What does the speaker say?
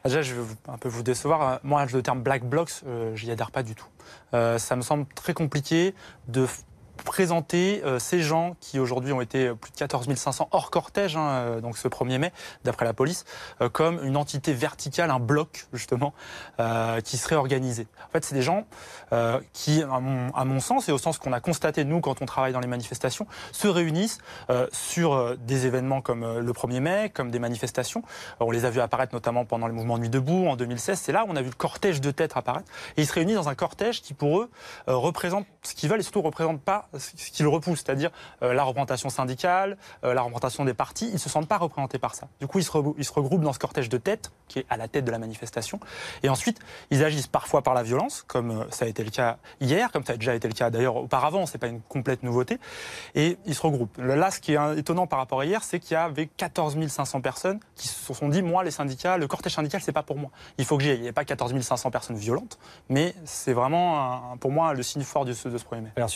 Déjà, je vais un peu vous décevoir. Moi, le terme Black Blocs, j'y adhère pas du tout. Ça me semble très compliqué de présenter ces gens qui aujourd'hui ont été plus de 14 500 hors cortège, donc ce 1er mai, d'après la police, comme une entité verticale, un bloc justement, qui serait organisé. En fait, c'est des gens qui, à mon sens, et au sens qu'on a constaté nous quand on travaille dans les manifestations, se réunissent sur des événements comme le 1er mai, comme des manifestations. On les a vus apparaître notamment pendant le mouvement Nuit debout en 2016. C'est là où on a vu le cortège de têtes apparaître. Et ils se réunissent dans un cortège qui, pour eux, représente ce qu'ils veulent et surtout ne représente pas ce qu'ils repoussent, c'est-à-dire la représentation syndicale, la représentation des partis. Ils ne se sentent pas représentés par ça. Du coup, ils se regroupent dans ce cortège de têtes qui est à la tête de la manifestation. Et ensuite, ils agissent parfois par la violence, comme ça a été le cas hier, comme ça a déjà été le cas d'ailleurs auparavant. C'est pas une complète nouveauté. Et ils se regroupent. Là, ce qui est étonnant par rapport à hier, c'est qu'il y avait 14 500 personnes qui se sont dit, moi, les syndicats, le cortège syndical, c'est pas pour moi. Il faut que j'y aille. Il n'y a pas 14 500 personnes violentes, mais c'est vraiment, pour moi, le signe fort de ce 1er mai. Alors,